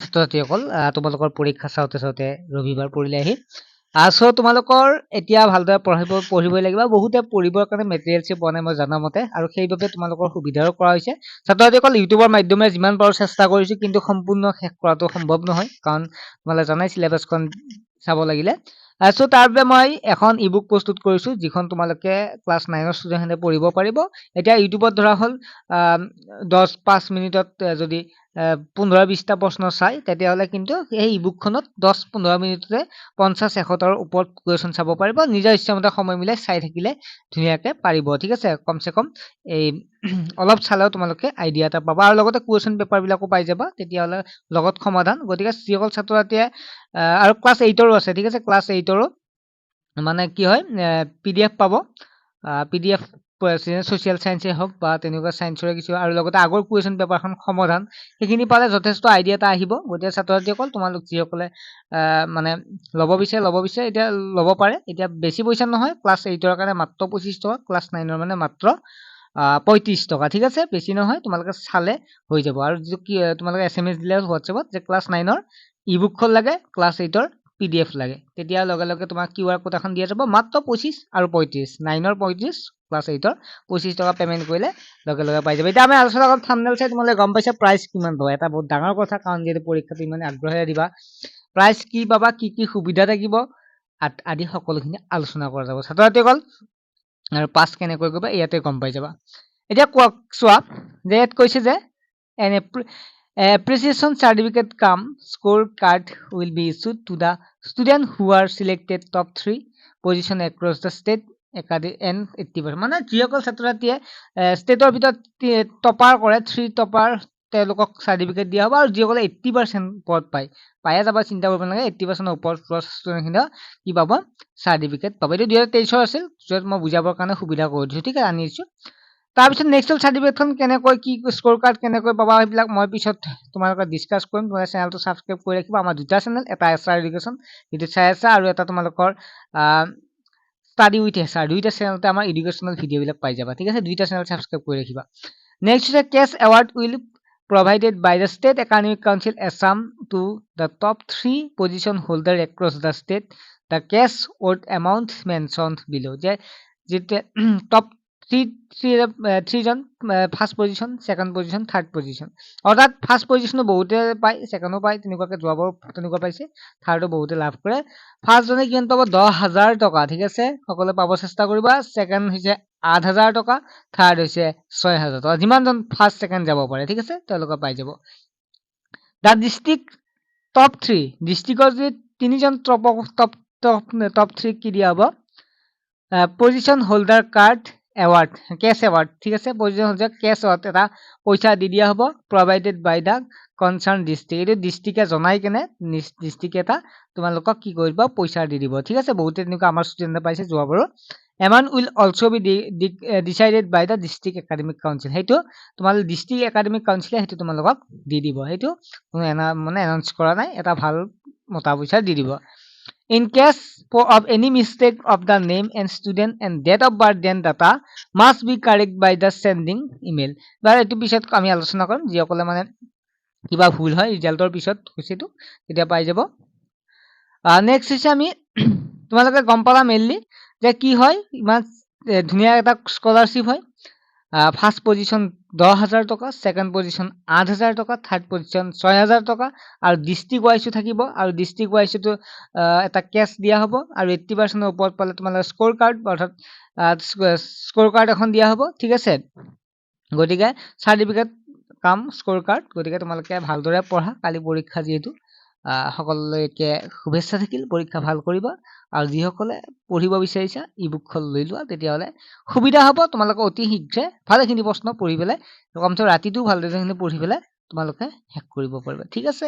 ছাত্ৰছাত্ৰীসকল তোমালোকৰ পৰীক্ষা চাওঁতে ৰবিবাৰ পৰিলে আহি সো তোমালোকৰ এতিয়া ভালদৰে পঢ়িবই লাগিব বহুতে পঢ়িবৰ কাৰণে মেটেৰিয়েলছ বনাই মই জানা মতে আৰু সেইবাবে তোমালোকৰ সুবিধাও কৰা হৈছে ছাত্ৰছাত্ৰীসকল ইউটিউবৰ মাধ্যমেৰে যিমান পাৰো চেষ্টা কৰিছো কিন্তু সম্পূৰ্ণ শেষ কৰাটো সম্ভৱ নহয় কাৰণ তোমালোকে জানাই সিলেবাসখন চাব লাগিলে সো তাৰ বাবে মই এখন ইবুক প্ৰস্তুত কৰিছো যিখন তোমালোকে ক্লাছ 9ৰ ষ্টুডেণ্টে পঢ়িব পাৰিব এতিয়া ইউটিউবত ধৰা হল 10-5 মিনিটত যদি 15-20টা প্ৰশ্ন চাই তেতিয়াহলে কিন্তু এই ইবুকখনত 10-15 মিনিটতে 50-100টাৰ ওপৰত কুৱেশ্যন চাব পাৰিব নিজৰ ইচ্ছামতে সময় মিলাই চাই থাকিলে ধুনীয়াকে পাৰিব ঠিক আছে কমসে কম এই অলপ চালেও তোমালোকে আইডিয়া এটা পাবা আৰু লগতে কুৱেশ্যন পেপাৰ বিলাকো পাই যাবা তেতিয়াহলে লগত সমাধান গতিকে যিসকল ছাত্ৰছাত্ৰীয়ে আৰু ক্লাছ 8ৰো আছে ঠিক আছে ক্লাছ 8ৰো মানে কি হয় পিডিএফ পাব পিডিএফ social science হওক বা তেনেকুৱা সায়েন্সৰে কিছু আৰু লগতে আগৰ কুৱেশ্যন পেপাৰখন সমাধান সেইখিনি পালে যথেষ্ট আইডিয়া এটা আহিব গতিকে ছাত্ৰছাত্ৰীসকল তোমালোক যিসকলে মানে ল'ব বিচাৰে এতিয়া ল'ব পাৰে এতিয়া বেছি পইচা নহয় ক্লাছ 8ৰ কাৰণে মাত্ৰ 25 টকা ক্লাছ 9ৰ মানে মাত্ৰ 35 টকা ঠিক আছে বেছি নহয় তোমালোকে চালে হৈ যাব আৰু যিটো কি তোমালোকে এসএমএস দিলে হোৱাটছএপত যে ক্লাছ 9ৰ ইবুকখন লাগে ক্লাছ 8ৰ পিডিএফ লাগে তেতিয়া লগে লগে তোমাক কিউআৰ কোড এখন দিয়া যাব মাত্ৰ 25 আৰু 35 9ৰ 35 ক্লাছ 8ৰ 25 টকা পেমেন্ট কৰিলে লগে লগে পাই যাব এতিয়া আমি আলোচনা কৰিম থাম্বনেল চাই তোমালোকে গম পাইছা প্ৰাইচ কিমান পাবা এটা বহুত ডাঙৰ কথা কাৰণ যেটো পৰীক্ষাটো ইমান আগ্ৰহেৰে দিবা প্ৰাইচ কি পাবা কি সুবিধা থাকিব আদি সকলোখিনি আলোচনা কৰা যাব ছাত্ৰছাত্ৰীসকল আৰু পাস কেনেকৈ কৰিবা ইয়াতে গম পাই যাবা এতিয়া চোৱা যে ইয়াত কৈছে যে N appreciation certificate come scorecard will be issued to the student who are selected top 3 position across the state academy and 80% মানে যিসকল ছাত্ৰছাত্ৰীয়ে ষ্টেটৰ ভিতৰত টপাৰ কৰে 3 টপাৰ তেওঁলোকক সাৰ্টিফিকেট দিয়া হ'ব আৰু যিসকলে 80% পদ পায় যাবা চিন্তা কৰিব নালাগে 80% ওপৰত ষ্টুডেণ্টখিনিয়ে কি পাব সাৰ্টিফিকেট পাব এইটো 2023 আছিল য'ত মই বুজাবৰ কাৰণে সুবিধা কৰি দিছো ঠিক আছে আনিছো তাৰপিছত নেক্সট সাৰ্টিফিকেটখন কেনেকৈ কি স্কোৰ কাৰ্ড কেনেকৈ পাবা এইবিলাক মই পিছত তোমালোকক ডিসকাস কৰিম তোমালোকে চেনেলটো সাবস্ক্ৰাইব কৰি ৰাখিবা আমাৰ দুটা চেনেল এটা এছআৰ এডুকেশ্যন যেটো চাই আছে আৰু এটা তোমালোকৰ ষ্টাডি উইথ এছআৰ দুইটা চেনেলতে আমাৰ এডুকেশ্যনাল ভিডিঅ বিলাক পাই যাবা ঠিক আছে দুইটা চেনেল সাবস্ক্ৰাইব কৰি ৰাখিবা নেক্সট আছে case award will provided by the State Academic Council Assam to the top 3 position holder across the state the cash award amount mentioned below যে top 3 জন first position second position third position অর্থাৎ first পজিশনো বহুতে পায় সেকেন্ডও পায় তেনেকুৱাকে যোৱাবৰ তেনেকুৱা পাইছে থাৰ্ডও বহুতে লাভ কৰে ফার্স্ট জনে কিমান পাব 10,000 টকা ঠিক আছে সকলে পাব চেষ্টা কৰিবা সেকেন্ড হৈছে 8,000 টকা থাৰ্ড হৈছে 6,000 টকা যিমান জন ফাৰ্স্ট সেকেন্ড যাব পাৰে ঠিক আছে তেওঁলোকে পাই যাব দা ডিস্ট্ৰিক্ট টপ 3 ডিস্ট্ৰিক্টৰ যে তিনিজন টপ 3 কি দিয়া হ'ব position holder card award case award ঠিক আছে পজিশন হোল্ডাৰ কেছ এৱাৰ্ড এটা পইচা দি দিয়া হ'ব provided by the concern district এইটো ডিস্ট্ৰিক্টে জনাই কেনে ডিস্ট্ৰিক্ট এটা তোমালোকক কি কৰিব পইচা দি দিব ঠিক আছে বহুতে তেনেকুৱা আমাৰ ষ্টুডেণ্টে পাইছে যোৱাবাৰো amount will also be decided by the district academic council হেতু তোমালোক district academic council হেতু তোমালোকক দি দিব হেতু মানে এনাউন্স কৰা নাই এটা ভাল মতা পইচা দি দিব in case of any mistake of the name and student and date of birth then data must be correct by the sending email বাৰু এটো পিছত আমি আলোচনা কৰিম যিসকলে মানে কিবা ভুল হয় ৰিজাল্টৰ পিছত হৈছেটো তেতিয়া পাই যাব নেক্সট হৈছে আমি তোমালোকে গম পালা মেইনলি যে কি হয় ইমান ধুনিয়া এটা স্কলাৰশিপ হয় ফার্স্ট পজিশন 10,000 টকা সেকেন্ড পজিশন 8,000 টকা থার্ড পজিশন 6,000 টকা আৰু ডিস্ট্ৰিক্ট ওয়াইজও থাকিব আৰু ডিস্ট্ৰিক্ট ওয়াইজটো এটা কেছ দিয়া হ'ব আৰু 80% ওপৰত পালে তোমালোকৰ স্কোৰ কাৰ্ড অৰ্থাৎ স্কোৰ কাৰ্ড এখন দিয়া হ'ব ঠিক আছে গতিকে সাৰ্টিফিকেট কাম স্কোৰ কাৰ্ড গতিকে তোমালোকে ভালদৰে পঢ়া কালি পৰীক্ষা যিহেতু সকলোকে শুভেচ্ছা থাকিল পৰীক্ষা ভাল কৰিবা আৰু যিসকলে পঢ়িব বিচাৰিছা ইবুকখন লৈ লোৱা তেতিয়াহলে সুবিধা হ'ব তোমালোকে অতি শীঘ্ৰে ভালেখিনি প্ৰশ্ন পঢ়ি পেলাই কমসে ৰাতিটো ভালদৰে পঢ়ি পেলাই তোমালোকে শেষ কৰিব পাৰিবা ঠিক আছে